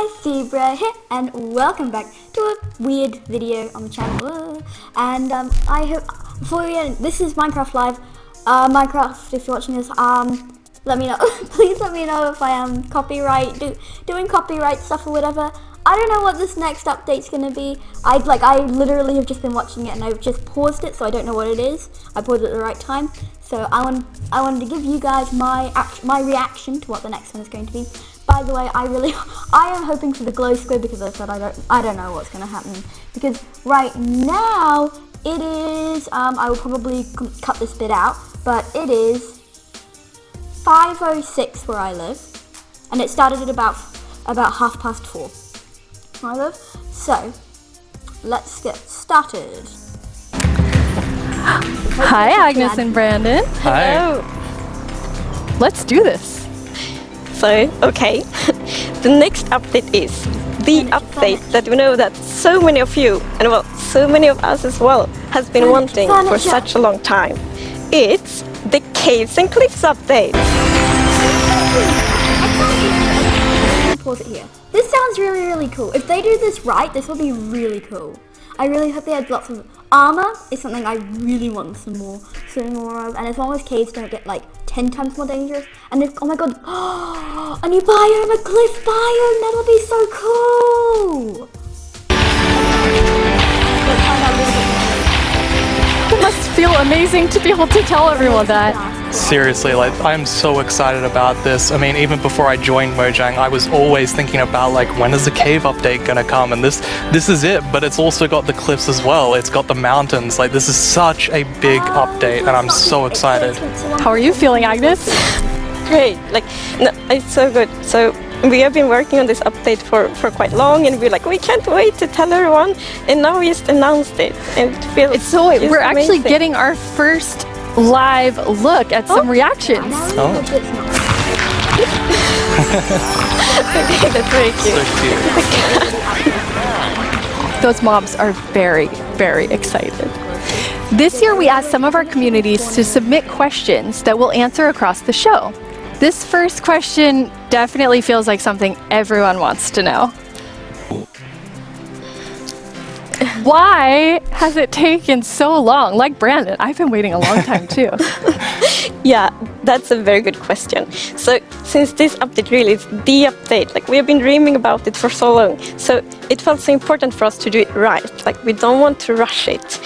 guys, Zebra here, and welcome back to a weird video on the channel. And I hope before we end, this is Minecraft Live. Minecraft, if you're watching this, let me know. Please let me know if I am doing copyright stuff or whatever. I don't know what this next update's gonna be. I literally have just been watching it and I've just paused it, so I don't know what it is. I paused it at the right time, so I wanted to give you guys my reaction to what the next one is going to be. By the way, I am hoping for the glow squid because I said I don't know what's gonna happen, because right now it is I will probably cut this bit out, but it is 5:06 where I live, and it started at about 4:30 where I live. So let's get started. Hi, Agnes and Brandon. Hello. Let's do this. So, okay, the next update is the update that we know that so many of you, and well, so many of us as well, has been wanting for such a long time. It's the Caves and Cliffs update. Pause it here. This sounds really cool. If they do this right, this will be really cool. I really hope they add lots of armor. Is something I really want some more of. And as long as caves don't get like 10 times more dangerous. And if, oh my god, a new biome, a cliff biome. That'll be so cool. Let's find out a little bit more. It must feel amazing to be able to tell everyone that. Seriously, like, I'm so excited about this. I mean, even before I joined Mojang, I was always thinking about, like, when is the cave update gonna come? And this is it, but it's also got the cliffs as well. It's got the mountains. Like, this is such a big update, and I'm so excited. How are you feeling, Agnes? Great, like, no, it's so good. So we have been working on this update for quite long, and we're like, we can't wait to tell everyone, and now we just announced it, and it feels It's so we're actually getting our first live look at some reactions. Oh. Okay, that's very cute. Those mobs are very excited. This year we asked some of our communities to submit questions that we'll answer across the show. This first question definitely feels like something everyone wants to know. Why has it taken so long? Like Brandon, I've been waiting a long time too. Yeah, that's a very good question. So since this update really is the update, like we have been dreaming about it for so long, so it felt so important for us to do it right. Like we don't want to rush it.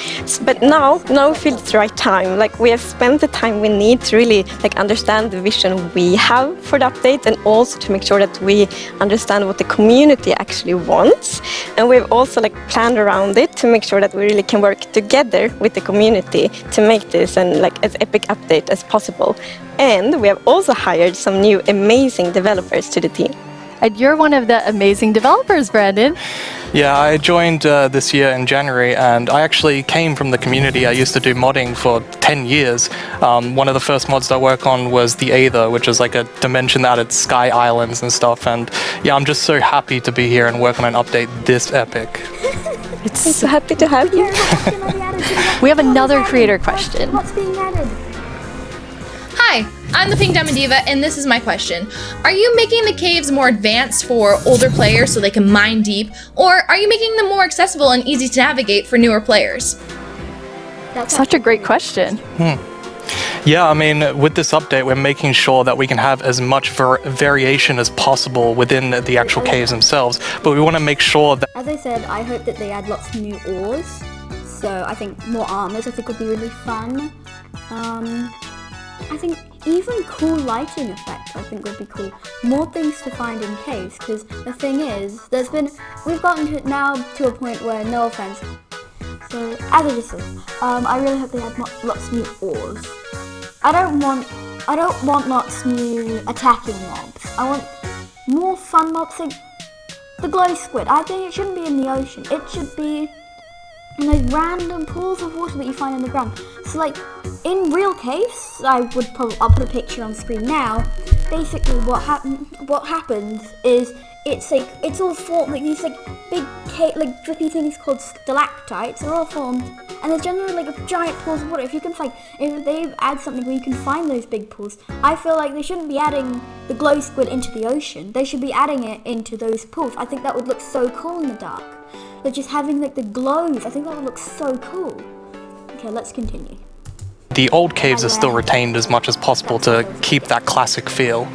But now we feel it's the right time. Like we have spent the time we need to really like understand the vision we have for the update, and also to make sure that we understand what the community actually wants. And we've also like planned around it to make sure that we really can work together with the community to make this and like as epic update as possible. And we have also hired some new amazing developers to the team. And you're one of the amazing developers, Brandon. Yeah, I joined this year in January, and I actually came from the community. I used to do modding for 10 years. One of the first mods I worked on was the Aether, which is like a dimension that had sky islands and stuff. And yeah, I'm just so happy to be here and work on an update this epic. I'm so happy to have you. We have another creator question. What's being added? Hi, I'm the Pink Diamond Diva, and this is my question. Are you making the caves more advanced for older players so they can mine deep, or are you making them more accessible and easy to navigate for newer players? That's Such a great question. Yeah, I mean, with this update, we're making sure that we can have as much variation as possible within the actual caves themselves, but we want to make sure that... As I said, I hope that they add lots of new ores. So I think more armors I think would be really fun. I think even cool lighting effects I think would be cool. More things to find in caves, because the thing is, we've gotten to now to a point where, no offense, so as I just said, I really hope they add lots of new ores. I don't want lots of new attacking mobs. I want more fun mobs like the glow squid. I think it shouldn't be in the ocean. It should be in those random pools of water that you find in the ground. So like in real caves, I'll put a picture on screen now. Basically what happens is it's all formed like these like big like drippy things called stalactites. They're all formed, and there's generally like a giant pools of water. If they add something where you can find those big pools, I feel like they shouldn't be adding the glow squid into the ocean. They should be adding it into those pools. I think that would look so cool in the dark. Like just having like the glows. I think that would look so cool. Okay, let's continue. The old caves are still retained as much as possible to keep that classic feel.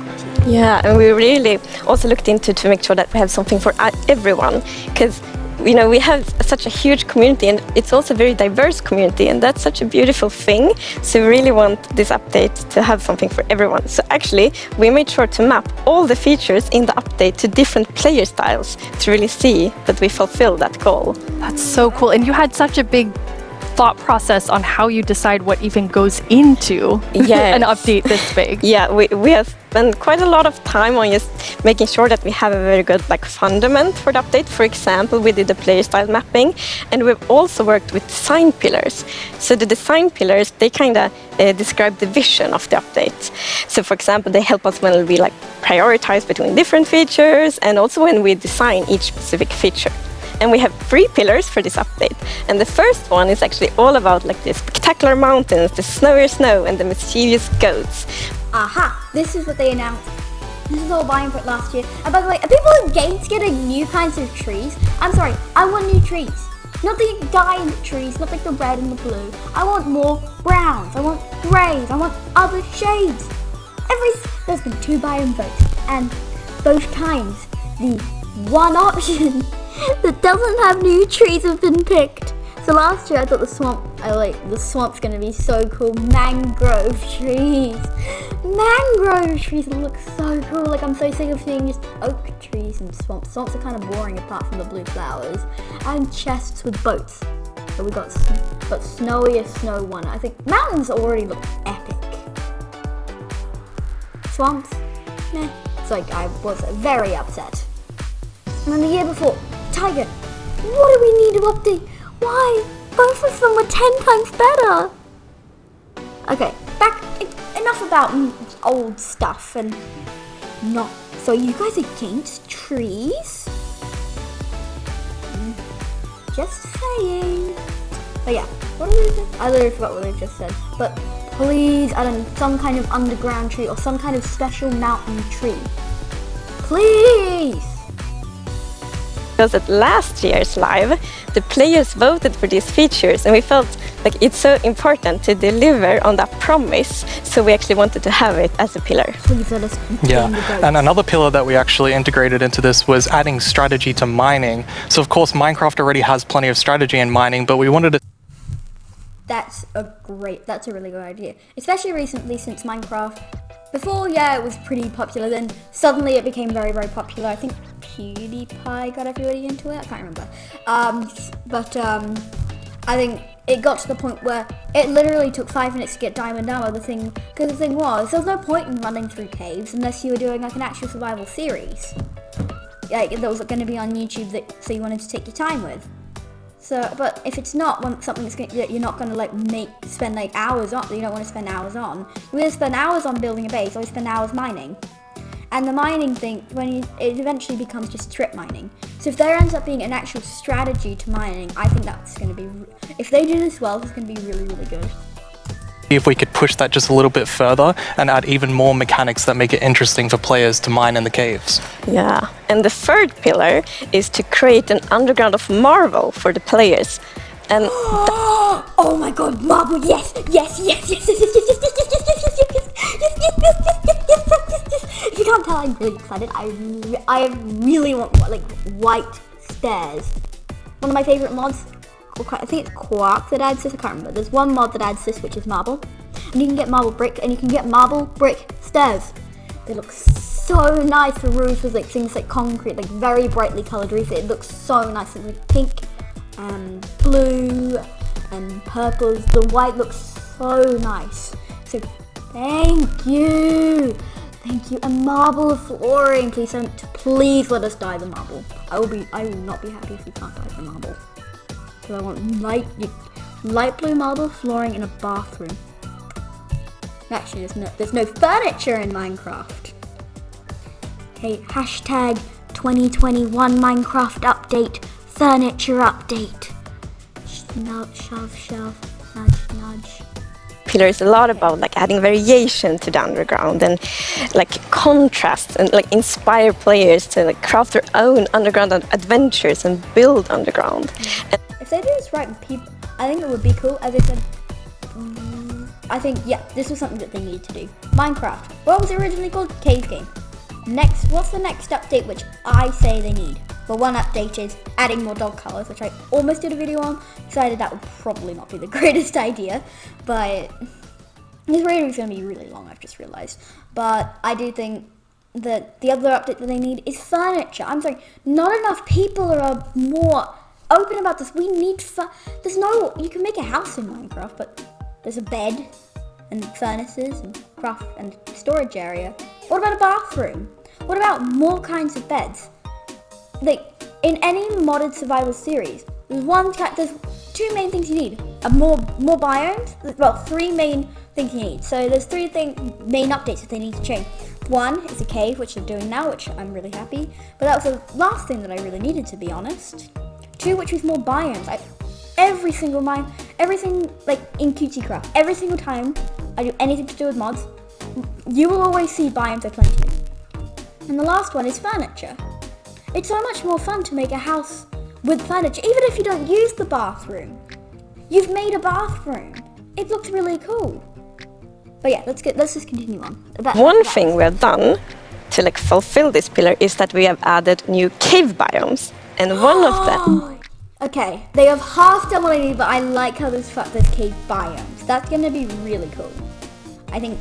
Yeah, and we really also looked into to make sure that we have something for everyone, because we have such a huge community, and it's also a very diverse community, and that's such a beautiful thing. So we really want this update to have something for everyone. So actually, we made sure to map all the features in the update to different player styles to really see that we fulfill that goal. That's so cool. And you had such a big thought process on how you decide what even goes into an update this big. Yeah, we have spent quite a lot of time on just making sure that we have a very good fundament for the update. For example, we did the player style mapping, and we've also worked with design pillars. So the design pillars, they kind of describe the vision of the update. So for example, they help us when we prioritize between different features, and also when we design each specific feature. And we have 3 pillars for this update. And the first one is actually all about the spectacular mountains, the snowier snow, and the mischievous goats. Aha! This is what they announced. This is all buying for it last year. And by the way, are people against getting new kinds of trees? I'm sorry, I want new trees. Not the dye trees, not like the red and the blue. I want more browns, I want greys, I want other shades. There's been 2 buy-in votes, and both times the one option that doesn't have new trees have been picked. So last year I thought the swamp's gonna be so cool. Mangrove trees look so cool. Like I'm so sick of seeing just oak trees and swamps. Swamps are kind of boring apart from the blue flowers. And chests with boats. So we got snowier snow one. I think mountains already look epic. Swamps, meh. So I was very upset. And then the year before, Tiger, what do we need to update? Why? Both of them were 10 times better. Okay, enough about old stuff and not. So you guys against trees? Just saying. But yeah, what did we say? I literally forgot what they just said. But please, I don't know, some kind of underground tree or some kind of special mountain tree. Please. Because at last year's live, the players voted for these features, and we felt like it's so important to deliver on that promise, so we actually wanted to have it as a pillar. Please let us and another pillar that we actually integrated into this was adding strategy to mining. So of course Minecraft already has plenty of strategy in mining, but we wanted to... That's a really good idea. Especially recently, since Minecraft, before, yeah, it was pretty popular, then suddenly it became very, very popular. I think PewDiePie got everybody into it, I can't remember. I think it got to the point where it literally took 5 minutes to get diamond armor. Because the thing was, there was no point in running through caves unless you were doing an actual survival series. That was going to be on YouTube, so you wanted to take your time with. So, but if it's not something that you're not going to spend hours on, that you don't want to spend hours on, you either spend hours on building a base or you spend hours mining. And the mining thing, it eventually becomes just strip mining. So if there ends up being an actual strategy to mining, I think that's going to be, if they do this well, it's going to be really, really good. If we could push that just a little bit further and add even more mechanics that make it interesting for players to mine in the caves. Yeah, and the third pillar is to create an underground of marble for the players. And oh my god, marble, yes. If you can't tell, I'm really excited. I really want white stairs. One of my favorite mods, I think it's Quark that adds this, I can't remember. There's one mod that adds this, which is marble. And you can get marble brick, and you can get marble brick stairs. They look so nice for roofs with things like concrete, very brightly colored roofs. It looks so nice, like pink and blue and purples. The white looks so nice. So thank you. And marble flooring, please let us dye the marble. I will not be happy if we can't dye the marble. So I want light blue marble flooring in a bathroom. Actually, there's no furniture in Minecraft. Okay, hashtag 2021 Minecraft update, furniture update. Shove, shove, nudge, nudge. Pillar is a lot about like adding variation to the underground and like contrast and like inspire players to like craft their own underground adventures and build underground. If they do this right, people, I think it would be cool. As I said, I think this was something that they needed to do. Minecraft. What was it originally called? Cave game. Next, what's the next update which I say they need? Well, one update is adding more dog colors, which I almost did a video on. Decided that would probably not be the greatest idea, but this video is going to be really long, I've just realized. But I do think that the other update that they need is furniture. I'm sorry, not enough people are more open about this. We need you can make a house in Minecraft, but there's a bed and furnaces and craft and storage area. What about a bathroom? What about more kinds of beds? Like, in any modded survival series, there's two main things you need. More biomes, well, three main things you need. So there's three main updates that they need to change. One is a cave, which they're doing now, which I'm really happy. But that was the last thing that I really needed, to be honest. Two, which was more biomes. Everything like in QTcraft, every single time I do anything to do with mods, you will always see biomes are plenty. And the last one is furniture. It's so much more fun to make a house with furniture, even if you don't use the bathroom. You've made a bathroom. It looks really cool. But yeah, let's just continue on. One thing we have done to like fulfill this pillar is that we have added new cave biomes, and one of them. Okay, they have half done what I need, but I like how there's cave biomes. That's gonna be really cool. I think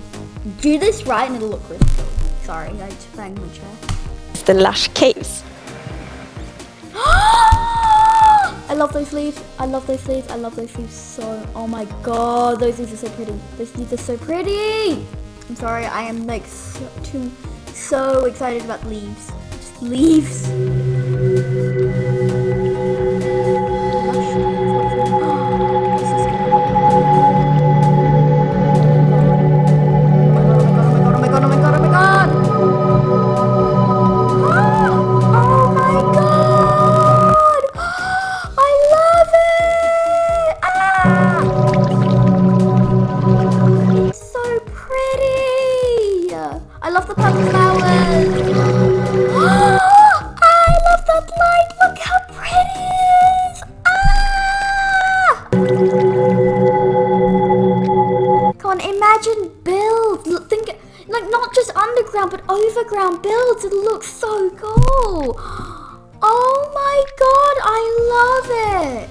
do this right and it'll look really cool. Sorry, I just banged my chair. It's the lush caves. I love those leaves. I love those leaves. I love those leaves so. Oh my god, those leaves are so pretty. Those leaves are so pretty. I'm sorry, I am like so excited about leaves. Just leaves. I love the purple flowers. I love that light. Look how pretty it is. Come on, imagine builds. Think like not just underground but overground builds. It looks so cool. Oh my god, I love it.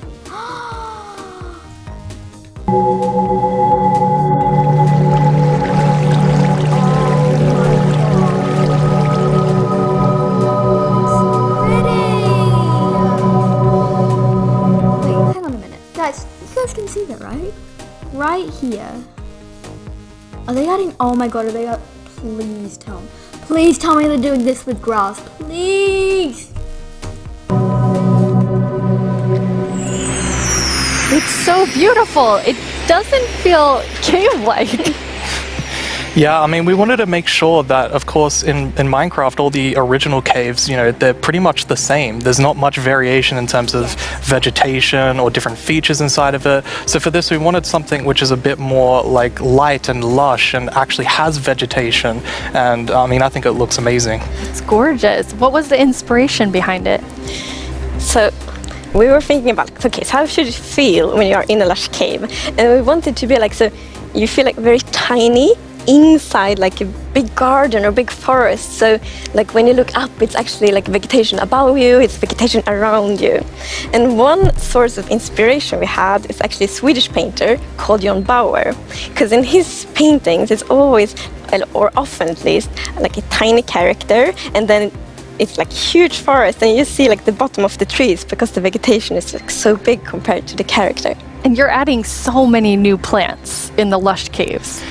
You guys can see that, right? Right here. Are they adding? Oh my god, are they? Please tell me. Please tell me they're doing this with grass. Please. It's so beautiful. It doesn't feel cave-like. Yeah, I mean, we wanted to make sure that, of course, in Minecraft, all the original caves, they're pretty much the same. There's not much variation in terms of vegetation or different features inside of it. So for this, we wanted something which is a bit more like light and lush and actually has vegetation. And I mean, I think it looks amazing. It's gorgeous. What was the inspiration behind it? So we were thinking about, okay, so how should it feel when you are in a lush cave? And we wanted to be like, so you feel like very tiny inside like a big garden or big forest. So like when you look up, it's actually like vegetation above you, it's vegetation around you. And one source of inspiration we had is actually a Swedish painter called John Bauer, because in his paintings it's always, or often at least, like a tiny character, and then it's like huge forest, and you see like the bottom of the trees because the vegetation is like so big compared to the character. And you're adding so many new plants in the lush caves.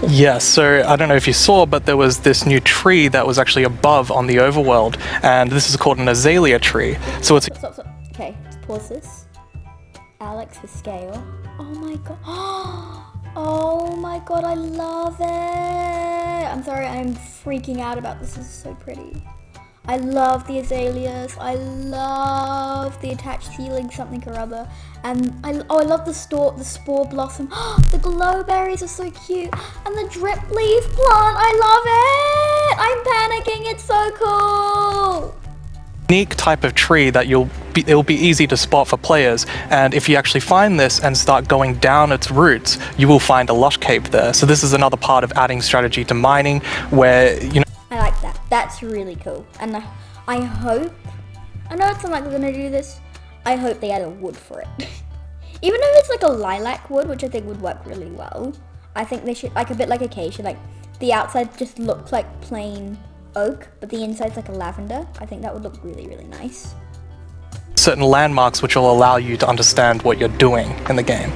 Yes, so I don't know if you saw, but there was this new tree that was actually above on the overworld, and this is called an azalea tree. So it's... Stop. Okay, let's pause this. Alex for scale. Oh my god. Oh my god, I love it. I'm sorry, I'm freaking out about this. This is so pretty. I love the azaleas. I love the attached ceiling something or other. And I love the spore blossom. The glowberries are so cute. And the drip leaf plant, I love it. I'm panicking, it's so cool. Unique type of tree that it'll be easy to spot for players, and if you actually find this and start going down its roots, you will find a lush cave there. So this is another part of adding strategy to mining, where I like that. That's really cool. And I hope, I know it's not like they're gonna do this, I hope they add a wood for it. Even if it's like a lilac wood, which I think would work really well, I think they should, like a bit like acacia, like the outside just looks like plain oak, but the inside's like a lavender. I think that would look really, really nice. certain landmarks which will allow you to understand what you're doing in the game.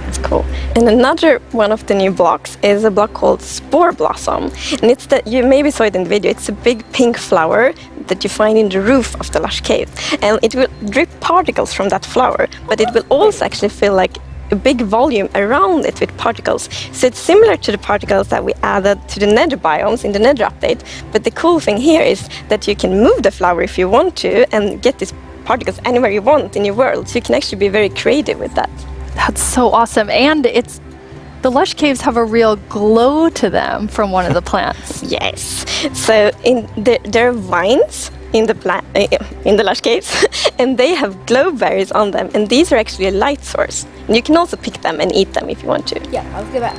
That's cool. And another one of the new blocks is a block called Spore Blossom. And it's that, you maybe saw it in the video, it's a big pink flower that you find in the roof of the lush cave. And it will drip particles from that flower, but it will also actually feel like a big volume around it with particles. So it's similar to the particles that we added to the nether biomes in the nether update. But the cool thing here is that you can move the flower if you want to and get these particles anywhere you want in your world. So you can actually be very creative with that. That's so awesome. And the lush caves have a real glow to them from one of the plants. Yes. So there are vines in the lush caves, and they have glowberries on them, and these are actually a light source. And you can also pick them and eat them if you want to. Yeah,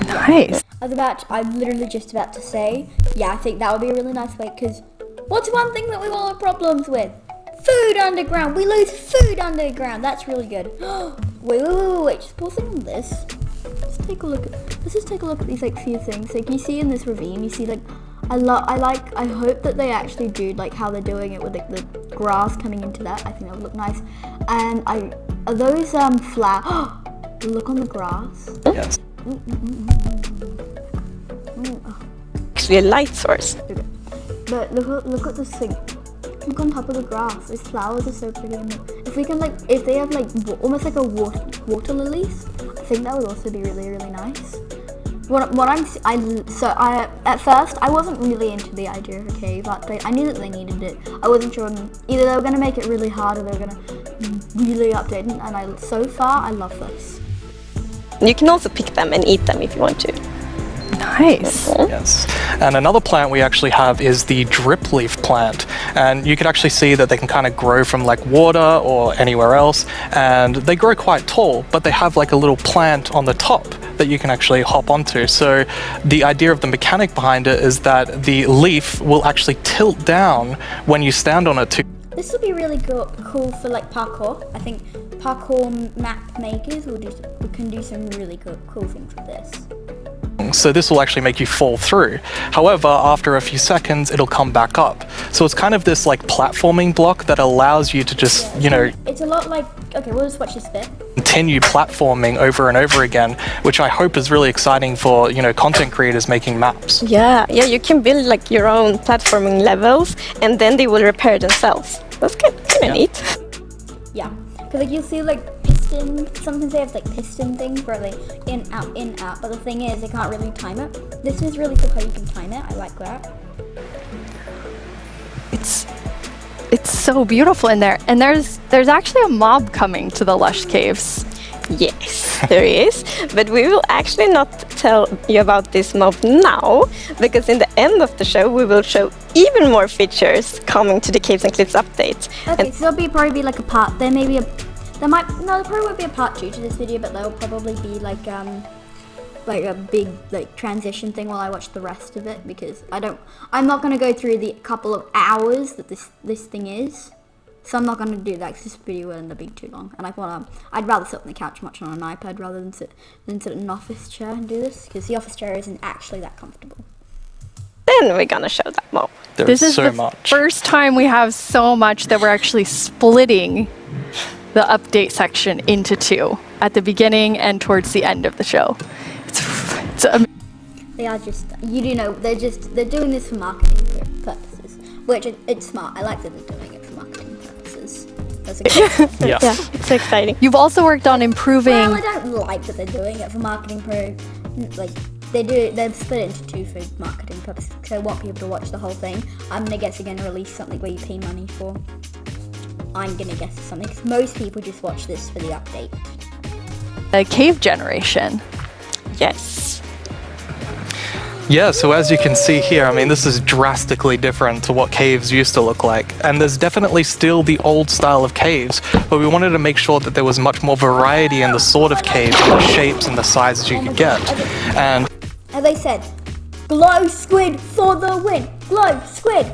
Nice. I'm literally just about to say, yeah, I think that would be a really nice way, because what's one thing that we all have problems with? Food underground. We lose food underground. That's really good. Wait. Just pausing on this. Let's just take a look at these like few things. Like you see in this ravine, you see like I hope that they actually do like how they're doing it with like the grass coming into that. I think that would look nice. And are those flowers? Look on the grass. Yes. Actually a light source. Okay. But look at this thing. Look on top of the grass. These flowers are so pretty. And if we can if they have like almost like a water lilies, I think that would also be really, really nice. At first I wasn't really into the idea of a cave update. I knew that they needed it. I wasn't sure either they were going to make it really hard or they were going to really update it. And so far I love this. You can also pick them and eat them if you want to. Nice. Yes. And another plant we actually have is the drip leaf plant. And you can actually see that they can kind of grow from like water or anywhere else. And they grow quite tall, but they have like a little plant on the top that you can actually hop onto. So the idea of the mechanic behind it is that the leaf will actually tilt down when you stand on it too. This will be really cool for like parkour. I think parkour map makers can do some really cool things with this. So this will actually make you fall through. However, after a few seconds, it'll come back up. So it's kind of this like platforming block that allows you to just, It's a lot like, okay, we'll just watch this bit. Continue platforming over and over again, which I hope is really exciting for, content creators making maps. Yeah, you can build like your own platforming levels, and then they will repair themselves. That's kind of neat. Yeah, because like you'll see like piston, sometimes they have like piston things where they in, out, but the thing is they can't really time it. This is really cool how you can time it. I like that. It's so beautiful in there. And there's actually a mob coming to the lush caves. Yes, there is. But we will actually not tell you about this mob now, because in the end of the show we will show even more features coming to the Caves and Cliffs update. Okay, so there'll probably be like a part. There probably won't be a part 2 to this video, but there'll probably be like a big like transition thing while I watch the rest of it, because I'm not gonna go through the couple of hours that this thing is. So I'm not going to do that because this video will end up being too long. And I'd rather sit on the couch watching on an iPad rather than sit in an office chair and do this, because the office chair isn't actually that comfortable. Then we're going to show that mob. This is the first time we have so much that we're actually splitting the update section into 2 at the beginning and towards the end of the show. It's They are just, they're doing this for marketing purposes, which it's smart. I like that they're doing it for marketing purposes. That's Yeah, it's exciting. You've also worked on improving. Well, I don't like that they're doing it for marketing They've split it into two for marketing purposes. So they want people to watch the whole thing. I'm gonna guess they're gonna release something where you pay money for. I'm gonna guess it's something because most people just watch this for the update. A cave generation. Yes. Yeah, so as you can see here, I mean, this is drastically different to what caves used to look like. And there's definitely still the old style of caves, but we wanted to make sure that there was much more variety in the sort of caves, and the shapes and the sizes you could get. And as I said, glow squid for the win. Glow squid.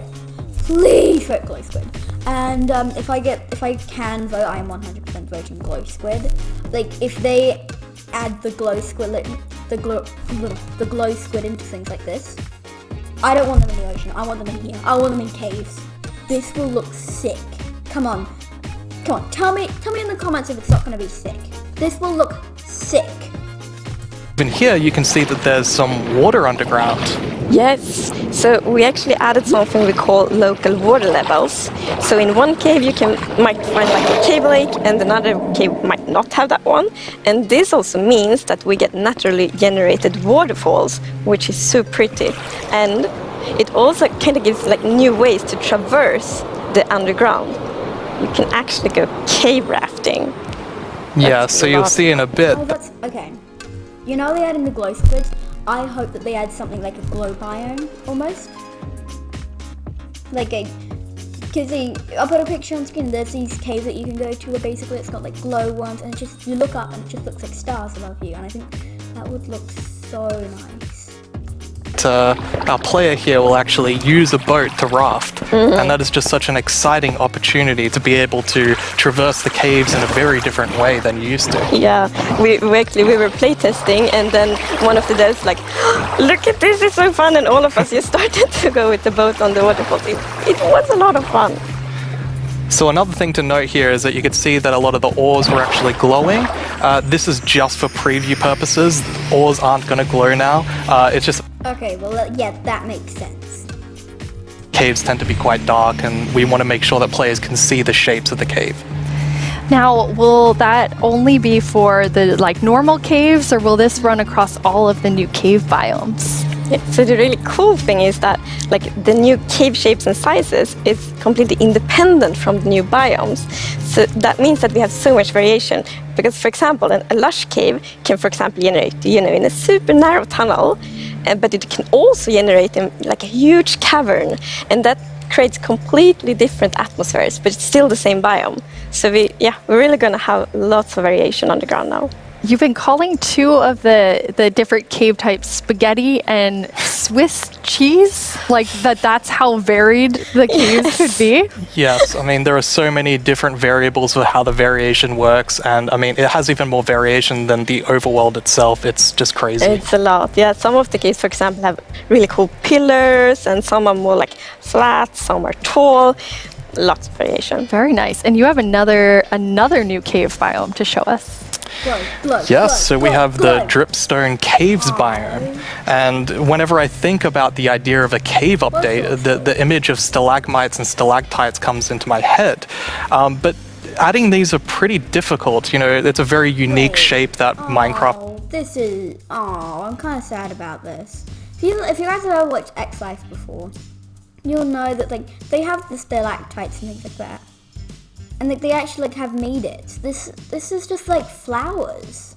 Please vote glow squid. And if I can vote, I am 100% voting glow squid. Like if they add the glow squid, the glow squid into things like this. I don't want them in the ocean. I want them in here. I want them in caves. This will look sick. Come on. Tell me in the comments if it's not going to be sick. This will look sick. even here you can see that there's some water underground. Yes, so we actually added something we call local water levels. So in one cave you might find like a cave lake, and another cave might not have that one. And this also means that we get naturally generated waterfalls, which is so pretty. And it also kind of gives like new ways to traverse the underground. You can actually go cave rafting. Yeah, so you'll see in a bit. Oh, that's okay. You know they add in the glow squids. I hope that they add something like a glow biome, almost. Like a, because I'll put a picture on screen. There's these caves that you can go to where basically it's got like glow ones, and it's just, you look up and it just looks like stars above you, and I think that would look so nice. Our player here will actually use a boat to raft, and that is just such an exciting opportunity to be able to traverse the caves in a very different way than you used to. Yeah, we were playtesting, and then one of the devs like, look at this, it's so fun, and all of us just started to go with the boat on the waterfall. It was a lot of fun. So another thing to note here is that you could see that a lot of the ores were actually glowing. This is just for preview purposes. Ores aren't going to glow now. It's just Okay, well, yeah, that makes sense. caves tend to be quite dark, and we want to make sure that players can see the shapes of the cave. Now, will that only be for the like normal caves, or will this run across all of the new cave biomes? Yeah, so the really cool thing is that like the new cave shapes and sizes is completely independent from the new biomes. So that means that we have so much variation. Because, for example, a lush cave can, for example, generate, in a super narrow tunnel, but it can also generate in like a huge cavern, and that creates completely different atmospheres, but it's still the same biome. So we're really going to have lots of variation underground now. You've been calling two of the different cave types spaghetti and Swiss cheese? Like that's how varied the caves could be? Yes, I mean, there are so many different variables for how the variation works, and I mean, it has even more variation than the overworld itself. It's just crazy. It's a lot, yeah. Some of the caves, for example, have really cool pillars, and some are more like flat, some are tall. Lots of variation. Very nice. And you have another new cave biome to show us. Yes, so we have the Dripstone Caves biome, and whenever I think about the idea of a cave update, the image of stalagmites and stalactites comes into my head. But adding these are pretty difficult. It's a very unique shape that Minecraft. I'm kind of sad about this. If you guys have ever watched X-Life before, you'll know that they have the stalactites and things like that. And they actually have made it. This is just like flowers.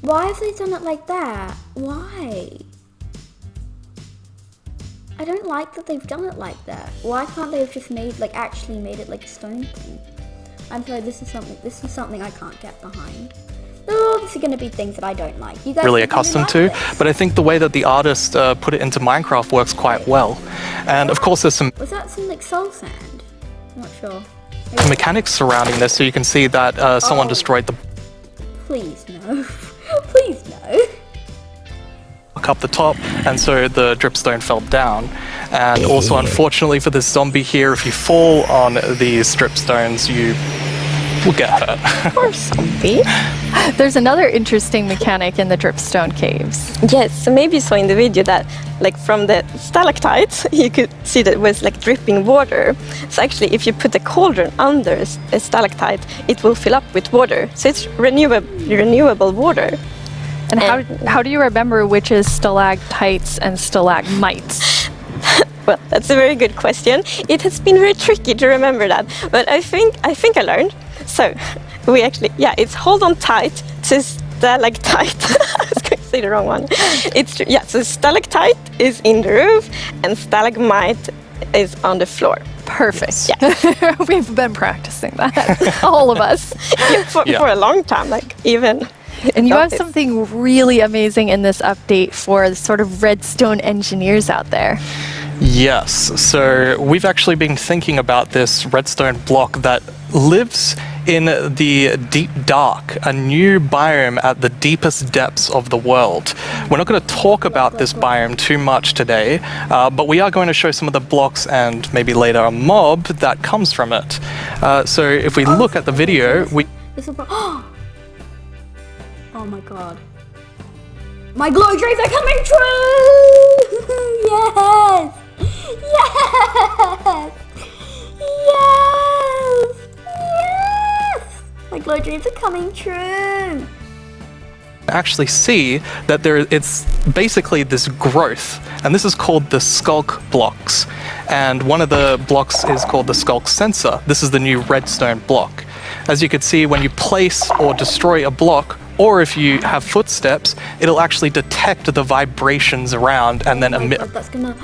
Why have they done it like that? Why? I don't like that they've done it like that. Why can't they have just actually made it like a stone thing? I'm sorry, this is something I can't get behind. There are obviously going to be things that I don't like. You guys really accustomed to, but I think the way that the artist put it into Minecraft works quite well. And of course there's some Was that some like soul sand? I'm not sure. mechanics surrounding this, so you can see that someone destroyed the Please no. Please no. block up the top, and so the dripstone fell down. And also, unfortunately for this zombie here, if you fall on these dripstones, you will get hurt. Poor zombie. There's another interesting mechanic in the dripstone caves. Yes, so maybe you saw in the video that from the stalactites, you could see that it was dripping water. So actually, if you put a cauldron under a stalactite, it will fill up with water. So it's renewable water. And how do you remember which is stalactites and stalagmites? Well, that's a very good question. It has been very tricky to remember that, but I think I learned. So we actually, it's hold on tight to stalactite. I was going to say the wrong one. It's true. Yeah, so stalactite is in the roof and stalagmite is on the floor. Perfect. Yeah. We've been practicing that, all of us. For a long time, like even. And you have something really amazing in this update for the sort of redstone engineers out there. Yes, so we've actually been thinking about this redstone block that lives in the deep dark, a new biome at the deepest depths of the world. We're not going to talk about this biome too much today, but we are going to show some of the blocks and maybe later a mob that comes from it. So if we look at the video, oh my god. My glow dreams are coming true! Yes! Yes! Yes! Yes! My glow dreams are coming true! actually see that it's basically this growth, and this is called the skulk blocks. And one of the blocks is called the skulk sensor. This is the new redstone block. As you can see, when you place or destroy a block, or if you have footsteps, it'll actually detect the vibrations around and then emit. God, that's gonna.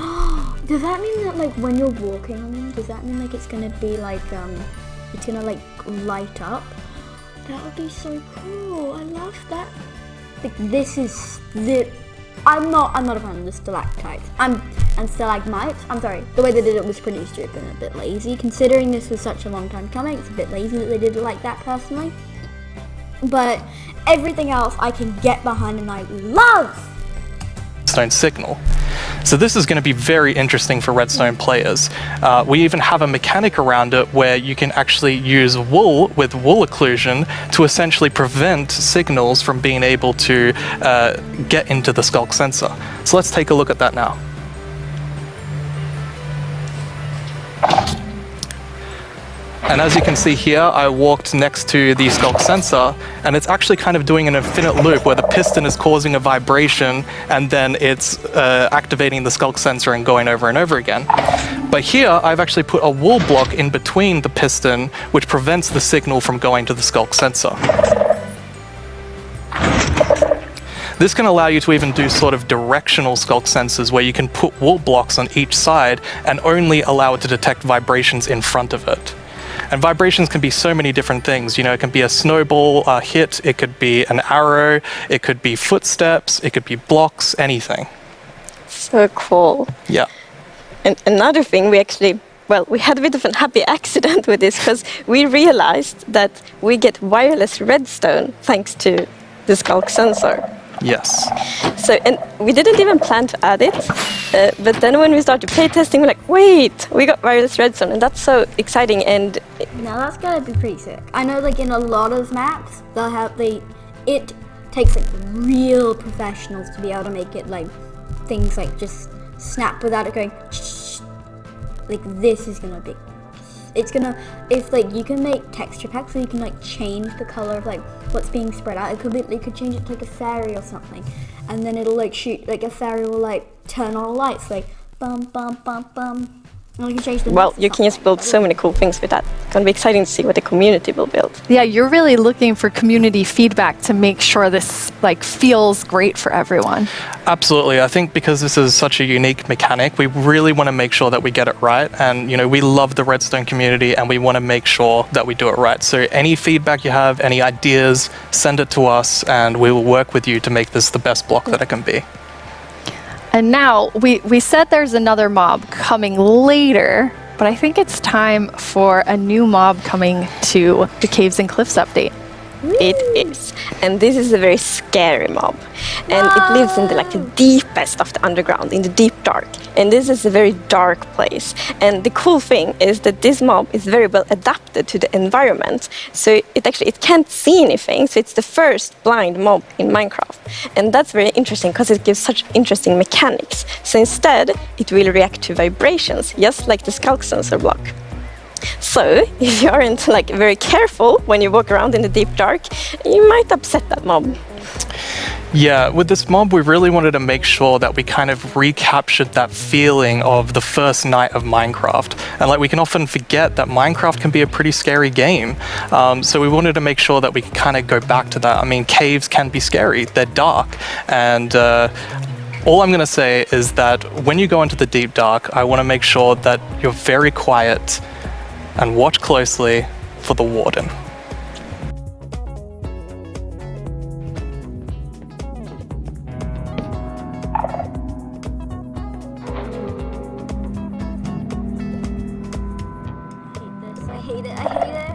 Does that mean that like when you're walking on them, does that mean like it's gonna be like it's gonna like light up? That would be so cool. I love that. Like this is the. I'm not a fan of the stalactites. And stalagmites. I'm sorry. The way they did it was pretty stupid and a bit lazy. Considering this was such a long time coming, it's a bit lazy that they did it like that personally. But everything else I can get behind and I love. Redstone signal. So this is going to be very interesting for redstone players. We even have a mechanic around it where you can actually use wool with wool occlusion to essentially prevent signals from being able to get into the skulk sensor. So let's take a look at that now. And as you can see here, I walked next to the skulk sensor, and it's actually kind of doing an infinite loop where the piston is causing a vibration, and then it's activating the skulk sensor and going over and over again. But here, I've actually put a wool block in between the piston, which prevents the signal from going to the skulk sensor. This can allow you to even do sort of directional skulk sensors where you can put wool blocks on each side and only allow it to detect vibrations in front of it. And vibrations can be so many different things. You know, it can be a snowball hit, it could be an arrow, it could be footsteps, it could be blocks, anything. So cool. Yeah. And another thing, we had a bit of a happy accident with this because we realized that we get wireless redstone thanks to the skulk sensor. Yes. So, and we didn't even plan to add it, but then when we started playtesting, we're like, wait, we got wireless redstone, and that's so exciting. And now that's gotta be pretty sick. I know, like in a lot of maps, it takes like real professionals to be able to make it like things like just snap without it going. Like this is gonna be. It's gonna, if like you can make texture packs so you can like change the color of like what's being spread out. You could change it to like a fairy or something, and then it'll like shoot, like a fairy will like turn on lights like bum bum bum bum. And you can change the you can just build so many cool things with that. It's gonna be exciting to see what the community will build. Yeah, you're really looking for community feedback to make sure this like feels great for everyone. Absolutely. I think because this is such a unique mechanic, we really want to make sure that we get it right. And, you know, we love the redstone community and we want to make sure that we do it right. So any feedback you have, any ideas, send it to us and we will work with you to make this the best block that it can be. And now, we said there's another mob coming later, but I think it's time for a new mob coming to the Caves and Cliffs update. It is. And this is a very scary mob. And it lives in the deepest of the underground, in the deep dark. And this is a very dark place. And the cool thing is that this mob is very well adapted to the environment. So it can't see anything. So it's the first blind mob in Minecraft. And that's very interesting because it gives such interesting mechanics. So instead, it will react to vibrations, just like the skulk sensor block. So, if you aren't very careful when you walk around in the deep dark, you might upset that mob. Yeah, with this mob, we really wanted to make sure that we kind of recaptured that feeling of the first night of Minecraft. And like, we can often forget that Minecraft can be a pretty scary game. So we wanted to make sure that we could kind of go back to that. I mean, caves can be scary, they're dark. And all I'm gonna say is that when you go into the deep dark, I wanna make sure that you're very quiet and watch closely for the warden. I hate it. I hate it.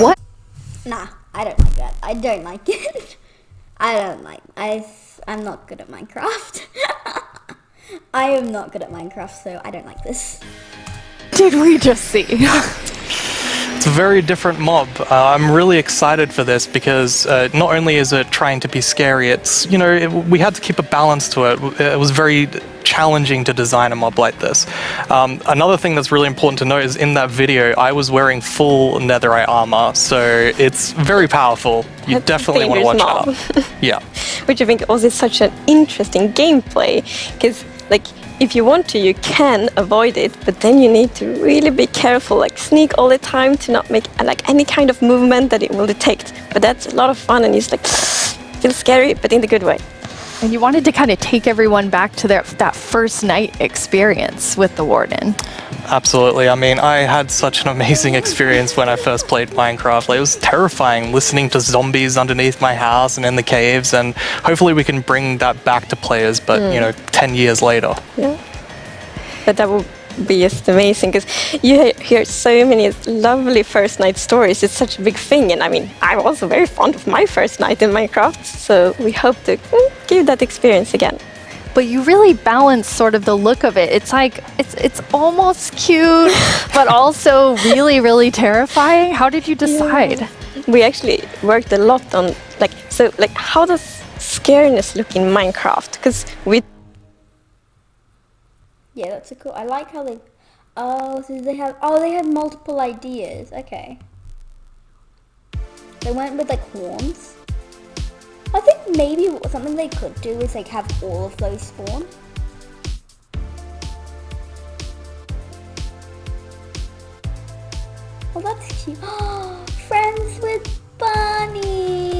What? Nah, I don't like that. I don't like it. I'm not good at Minecraft. I am not good at Minecraft, so I don't like this. Did we just see? It's a very different mob. I'm really excited for this because not only is it trying to be scary, it's, you know, we had to keep a balance to it. It was very challenging to design a mob like this. Another thing that's really important to note is in that video, I was wearing full netherite armor, so it's very powerful. You That's definitely want to watch mob. out. Yeah. Which I think also is such an interesting gameplay, because like if you want to, you can avoid it, but then you need to really be careful, like sneak all the time to not make like any kind of movement that it will detect. But that's a lot of fun, and it's like feels scary, but in the good way. And you wanted to kind of take everyone back to that first night experience with the warden. Absolutely. I mean, I had such an amazing experience when I first played Minecraft. Like, it was terrifying listening to zombies underneath my house and in the caves, and hopefully we can bring that back to players, but you know, 10 years later. Yeah. But that will be just amazing, because you hear so many lovely first night stories. It's such a big thing, and I mean, I'm also very fond of my first night in Minecraft, so we hope to give that experience again. But you really balance sort of the look of it. It's like, it's almost cute, but also really, really terrifying. How did you decide? Yeah. We actually worked a lot on, like, so, like, how does scariness look in Minecraft? Because we... Yeah, that's a cool. I like how they. Oh, so they have multiple ideas. Okay. They went with like horns. I think maybe something they could do is like have all of those spawn. Oh, that's cute. Friends with bunnies.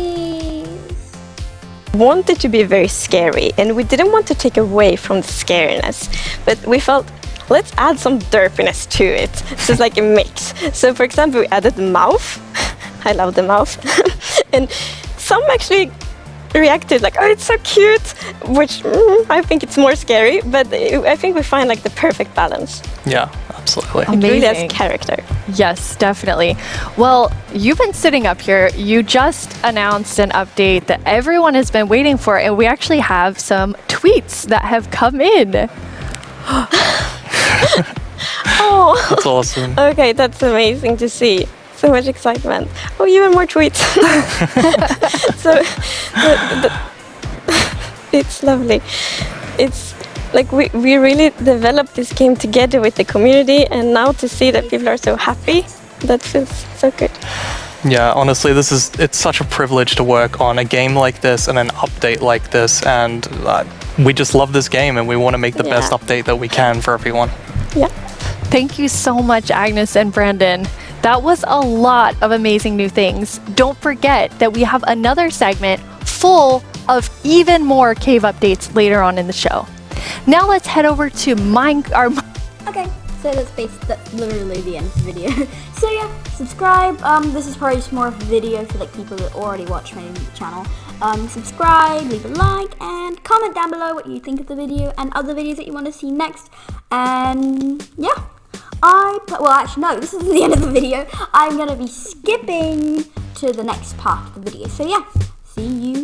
wanted to be very scary, and we didn't want to take away from the scariness, but we felt let's add some derpiness to it. So it's like a mix. So for example, we added the mouth. I love the mouth. And some actually reacted like, oh, it's so cute, which I think it's more scary, but I think we find like the perfect balance. Yeah, absolutely. It really has Amazing. character. Yes, definitely. Well, you've been sitting up here. You just announced an update that everyone has been waiting for, and we actually have some tweets that have come in. Oh, That's awesome. okay, that's amazing to see. So much excitement. Oh, even more tweets. So it's lovely. It's like we really developed this game together with the community, and now to see that people are so happy, that feels so good. Yeah, honestly, it's such a privilege to work on a game like this and an update like this, and we just love this game and we want to make the best update that we can for everyone. Yeah. Thank you so much, Agnes and Brandon. That was a lot of amazing new things. Don't forget that we have another segment full of even more cave updates later on in the show. Now let's head over to Okay, so that's literally the end of the video. So yeah, subscribe. This is probably just more of a video for like people that already watch my channel. Subscribe, leave a like, and comment down below what you think of the video and other videos that you want to see next. And yeah, well actually no, this isn't the end of the video. I'm gonna be skipping to the next part of the video. So yeah, see you